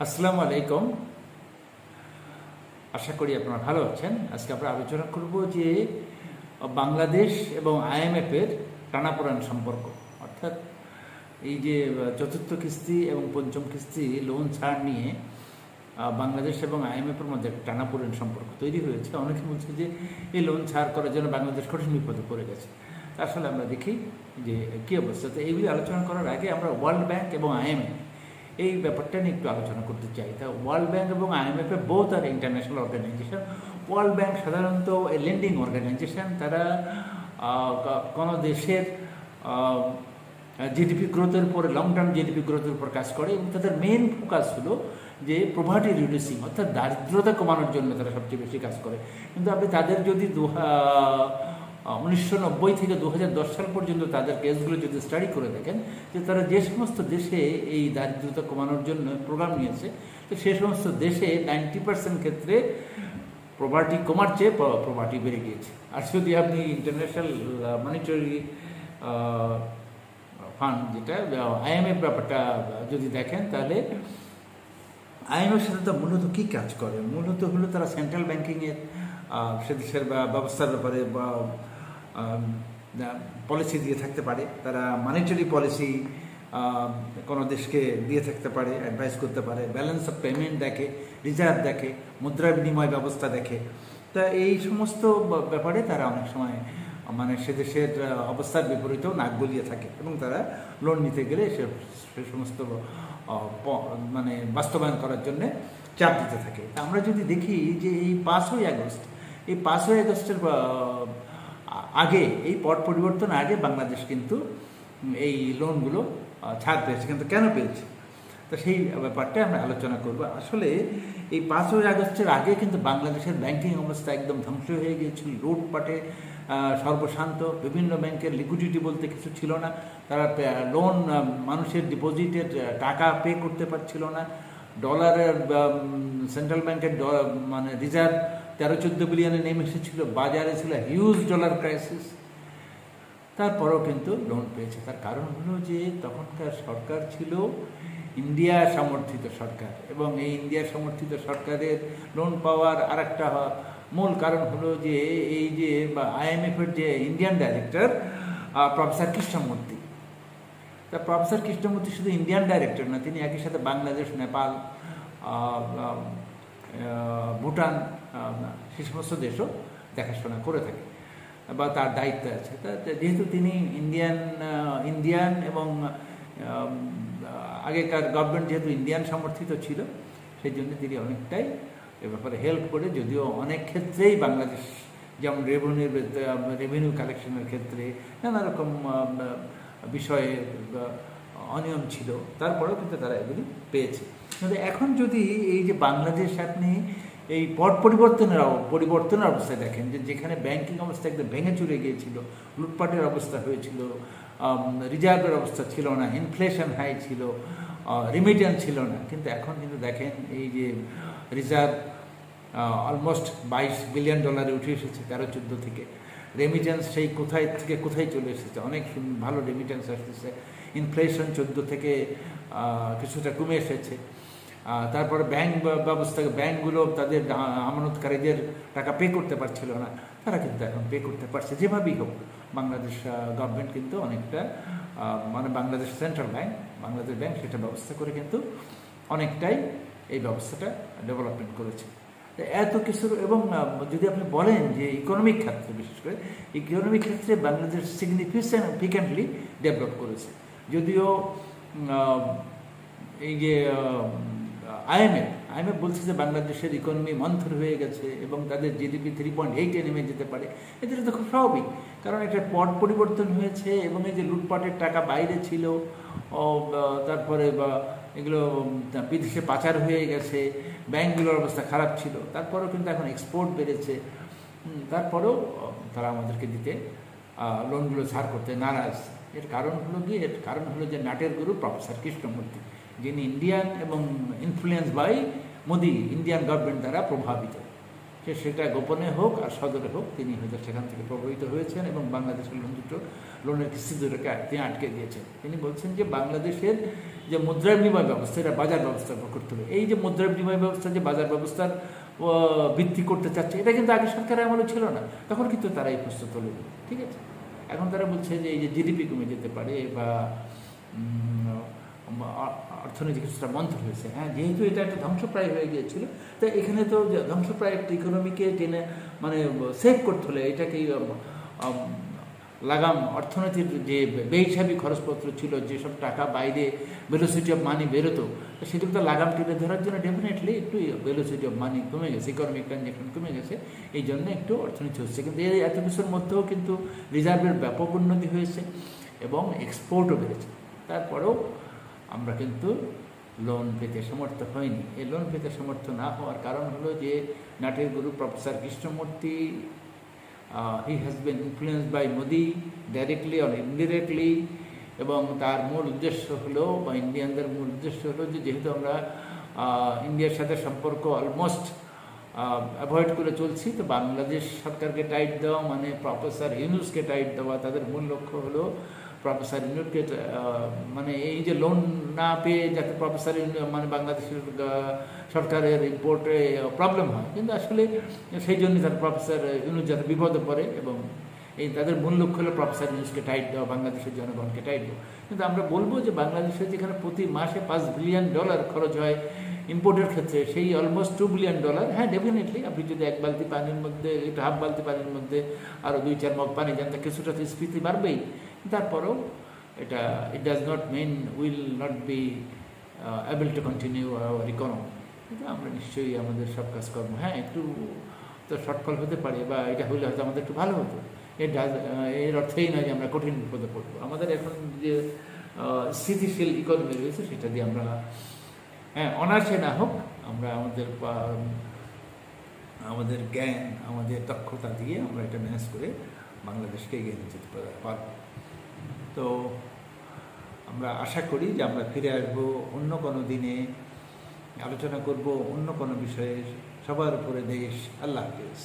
আসসালামু আলাইকুম। আশা করি আপনারা ভালো আছেন। আজকে আমরা আলোচনা করব যে বাংলাদেশ এবং আইএমএফের টানাপোড়েন সম্পর্ক, অর্থাৎ এই যে চতুর্থ কিস্তি এবং পঞ্চম কিস্তি লোন ছাড় নিয়ে বাংলাদেশ এবং আইএমএফের মধ্যে টানাপোড়েন সম্পর্ক তৈরি হয়েছে। অনেকে বলছে যে এই লোন ছাড় করার জন্য বাংলাদেশ কঠিন বিপদে পড়ে গেছে। আসলে আমরা দেখি যে কী অবস্থা। তো এইগুলি আলোচনা করার আগে আমরা ওয়ার্ল্ড ব্যাংক এবং আইএমএফ এই ব্যাপারটা নিয়ে একটু আলোচনা করতে চাই। তা ওয়ার্ল্ড ব্যাংক এবং আইএমএফ বোথ আর ইন্টারন্যাশনাল অর্গানাইজেশন। ওয়ার্ল্ড ব্যাংক সাধারণত এ লেন্ডিং অর্গানাইজেশন। তারা কোনো দেশের জিডিপি গ্রোথের উপর, লং টার্ম জিডিপি গ্রোথের উপর কাজ করে এবং তাদের মেন ফোকাস হলো যে প্রভার্টি রিডিউসিং, অর্থাৎ দারিদ্রতা কমানোর জন্য তারা সবচেয়ে বেশি কাজ করে। কিন্তু আপনি তাদের যদি 1990 থেকে 2010 সাল পর্যন্ত তাদের কেসগুলো যদি স্টাডি করে দেখেন, যে তারা যে সমস্ত দেশে এই দারিদ্রতা কমানোর জন্য প্রোগ্রাম নিয়েছে, তো সে সমস্ত দেশে 90% ক্ষেত্রে প্রভার্টি কমার চেয়ে প্রভার্টি বেড়ে গিয়েছে। আর যদি আপনি ইন্টারন্যাশনাল মনিটারি ফান্ড, যেটা আইএমএফ ব্যাপারটা যদি দেখেন, তাহলে আইএমএফ সাথে তো মূলত কী কাজ করে, মূলত হলো তারা সেন্ট্রাল ব্যাংকিংয়ের সে দেশের ব্যবস্থার ব্যাপারে বা পলিসি দিয়ে থাকতে পারে। তারা মনিটারি পলিসি কোনো দেশকে দিয়ে থাকতে পারে, অ্যাডভাইস করতে পারে, ব্যালেন্স অফ পেমেন্ট দেখে, রিজার্ভ দেখে, মুদ্রা বিনিময় ব্যবস্থা দেখে। তা এই সমস্ত ব্যাপারে তারা অনেক সময় সে দেশের অবস্থার বিপরীতেও নাক গলিয়ে থাকে এবং তারা লোন নিতে গেলে সে সমস্ত বাস্তবায়ন করার জন্যে চাপ দিতে থাকে। আমরা যদি দেখি যে এই 5ই আগস্টের আগে, এই পট পরিবর্তন আগে বাংলাদেশ কিন্তু এই লোনগুলো ছাড় পেয়েছে। কিন্তু কেন পেয়েছে, তো সেই ব্যাপারটা আমরা আলোচনা করব। আসলে এই 5ই আগস্টের আগে কিন্তু বাংলাদেশের ব্যাংকিং অবস্থা একদম ধ্বংস হয়ে গিয়েছিল। লুটপাটে সর্বশান্ত, বিভিন্ন ব্যাংকের লিকুইডিটি বলতে কিছু ছিল না। তারা লোন, মানুষের ডিপোজিটের টাকা পে করতে পারছিল না। ডলারের সেন্ট্রাল ব্যাংকের রিজার্ভ 13-14 বিলিয়নে নেমে এসেছিল। বাজারে ছিল হিউজ ডলার ক্রাইসিস। তারপরেও কিন্তু লোন পেয়েছে। তার কারণ হলো যে তখনকার সরকার ছিল ইন্ডিয়া সমর্থিত সরকার, এবং এই ইন্ডিয়া সমর্থিত সরকারের লোন পাওয়ার আর একটা মূল কারণ হলো যে এই যে আইএমএফের যে ইন্ডিয়ান ডাইরেক্টর প্রফেসর কৃষ্ণমূর্তি। তা প্রফেসর কৃষ্ণমূর্তি শুধু ইন্ডিয়ান ডাইরেক্টর না, তিনি একই সাথে বাংলাদেশ, নেপাল, ভুটান, সে সমস্ত দেশও দেখাশোনা করে থাকে বা তার দায়িত্ব আছে। তা যেহেতু তিনি ইন্ডিয়ান এবং আগেকার গভর্নমেন্ট যেহেতু ইন্ডিয়ান সমর্থিত ছিল, সেই জন্য তিনি অনেকটাই এ ব্যাপারে হেল্প করে। যদিও অনেক ক্ষেত্রেই বাংলাদেশ, যেমন রেভিনিউ কালেকশনের ক্ষেত্রে নানা রকম বিষয়ে অনিয়ম ছিল, তারপরেও কিন্তু তারা এগুলি পেয়েছে। কিন্তু এখন যদি এই যে বাংলাদেশ, আপনি এই পট পরিবর্তনের অবস্থায় দেখেন, যে যেখানে ব্যাংকিং অবস্থা একদম ভেঙে চুরে গিয়েছিল, লুটপাটের অবস্থা হয়েছিল, রিজার্ভের অবস্থা ছিল না, ইনফ্লেশন হাই ছিল, রিমিটেন্স ছিল না। কিন্তু এখন কিন্তু দেখেন এই যে রিজার্ভ অলমোস্ট $22 বিলিয়ন উঠে এসেছে 13-14 থেকে। রেমিটেন্স সেই কোথায় থেকে কোথায় চলে এসেছে, অনেক ভালো রেমিটেন্স আসতেছে। ইনফ্লেশন 14 থেকে কিছুটা কমে এসেছে। তারপরে ব্যাংকগুলো তাদের আমানতকারীদের টাকা পে করতে পারছিল না, তারা কিন্তু এখন পে করতে পারছে। যেভাবেই হোক বাংলাদেশ গভর্নমেন্ট কিন্তু অনেকটা Bangladesh central bank, Bangladesh bank সেটা ব্যবস্থা করে কিন্তু অনেকটাই এই ব্যবস্থাটা ডেভেলপমেন্ট করেছে। এত কিছু, এবং যদি আপনি বলেন যে ইকোনমিক ক্ষেত্রে, বিশেষ করে ইকোনমিক ক্ষেত্রে বাংলাদেশ সিগনিফিক্যান্টলি ডেভেলপ করেছে। যদিও এই যে আইএমএফ বলছে যে বাংলাদেশের ইকোনমি মন্থর হয়ে গেছে এবং তাদের জিডিপি 3.8-এ নেমে যেতে পারে। এটা তো খুব স্বাভাবিক, কারণ একটা পট পরিবর্তন হয়েছে এবং এই যে লুটপাটের টাকা বাইরে ছিল, তারপরে এগুলো বিদেশে পাচার হয়ে গেছে, ব্যাংকগুলোর অবস্থা খারাপ ছিল। তারপরেও কিন্তু এখন এক্সপোর্ট বেড়েছে, তারপরেও তারা আমাদেরকে দিতে লোনগুলো ছাড় করতে নারাজ। এর কারণ হলো যে নাটের গুরু প্রফেসর কৃষ্ণমূর্তি, যিনি ইন্ডিয়ান এবং influence by Modi, Indian government দ্বারা প্রভাবিত। সেটা গোপনে হোক আর সদরে হোক, তিনি হয়তো সেখান থেকে প্রভাবিত হয়েছেন এবং বাংলাদেশের লোনের কিস্তি দুটোকে তিনি আটকে দিয়েছেন। তিনি বলছেন যে বাংলাদেশের যে মুদ্রা বিনিময় ব্যবস্থা, এটা বাজার ব্যবস্থার উপর করতে হবে। এই যে মুদ্রা বিনিময় ব্যবস্থা যে বাজার ব্যবস্থার বৃদ্ধি করতে চাচ্ছে, এটা কিন্তু আগে সরকারের আমলে ছিল না, তখন কিন্তু তারা এই প্রস্তুত হলো। ঠিক আছে, এখন তারা বলছে যে এই যে জিডিপি কমে যেতে পারে বা অর্থনীতি কিছুটা মন্থর হয়েছে। হ্যাঁ, যেহেতু এটা একটা ধ্বংসপ্রায় হয়ে গিয়েছিল, তো এখানে তো ধ্বংসপ্রায় একটা ইকোনমিকে টেনে মানে সেভ করতে হলে এটাকে লাগাম অর্থনীতির যে বেহিসাবি খরচপত্র ছিল, যেসব টাকা বাইরে ভেলোসিটি অফ মানি বেরোতো, সেগুলো তো লাগাম টেনে ধরার জন্য ডেফিনেটলি একটু ভেলোসিটি অফ মানি কমে গেছে, ইকোনমিক ট্রানজ্যাকশন কমে গেছে, এই জন্য একটু অর্থনীতি হচ্ছে। কিন্তু এই এত কিছুর মধ্যেও কিন্তু রিজার্ভের ব্যাপক উন্নতি হয়েছে এবং এক্সপোর্টও বেড়েছে। তারপরেও আমরা কিন্তু লোন পেতে সমর্থ হয়নি। এই লোন পেতে সমর্থ না হওয়ার কারণ হলো যে নাটের গুরু professor Krishnamurthy, he has been influenced by Modi directly or indirectly, এবং তার মূল উদ্দেশ্য হলো বা ইন্ডিয়ানদের মূল উদ্দেশ্য হলো যে যেহেতু আমরা ইন্ডিয়ার সাথে সম্পর্ক অলমোস্ট অ্যাভয়েড করে চলছি, তো বাংলাদেশ সরকারকে টাইট দেওয়া মানে প্রফেসর ইউনুসকে টাইট দেওয়া। তাদের মূল লক্ষ্য হলো প্রফেসর ইউনুসকে মানে এই যে লোন না পেয়ে যাতে প্রফেসর মানে বাংলাদেশের সরকারের ইম্পোর্টে প্রবলেম হয়, কিন্তু আসলে সেই জন্য তার প্রফেসর ইউনুস যাতে বিপদে পড়ে, এবং এই তাদের মূল লক্ষ্য হলো প্রফেসর ইউনুসকে টাইট দেওয়া, বাংলাদেশের জনগণকে টাইট দেওয়া। কিন্তু আমরা বলবো যে বাংলাদেশে যেখানে প্রতি মাসে $5 বিলিয়ন খরচ হয় ইম্পোর্টের ক্ষেত্রে, সেই অলমোস্ট $2 বিলিয়ন। হ্যাঁ, ডেফিনেটলি আপনি যদি এক বালতি পানির মধ্যে, একটু হাফ বালতি পানির মধ্যে আরও 2-4 মগ পানি দেন, তা কিছুটা তো স্ফীতি বাড়বেই। তারপরেও এটা it does not mean will not be able to continue our economy. কিন্তু আমরা নিশ্চয়ই আমাদের সব কাজকর্ম, হ্যাঁ একটু তো শর্টফল হতে পারে, বা এটা হলে হয়তো আমাদের একটু ভালো হতো। এর অর্থেই নয় যে আমরা কঠিন বিপদে পড়বো। আমাদের এখন যে স্থিতিশীল ইকোনমি রয়েছে, সেটা দিয়ে আমরা হ্যাঁ অনার্সে না হোক, আমরা আমাদের জ্ঞান, আমাদের দক্ষতা দিয়ে আমরা এটা ম্যানেজ করে বাংলাদেশকে এগিয়ে নিয়ে যেতে পারবো। তো আমরা আশা করি যে আমরা ফিরে আসবো অন্য কোনো দিনে, আলোচনা করব অন্য কোনো বিষয়ে। সবার উপরে দেশ। আল্লাহ হাফেজ।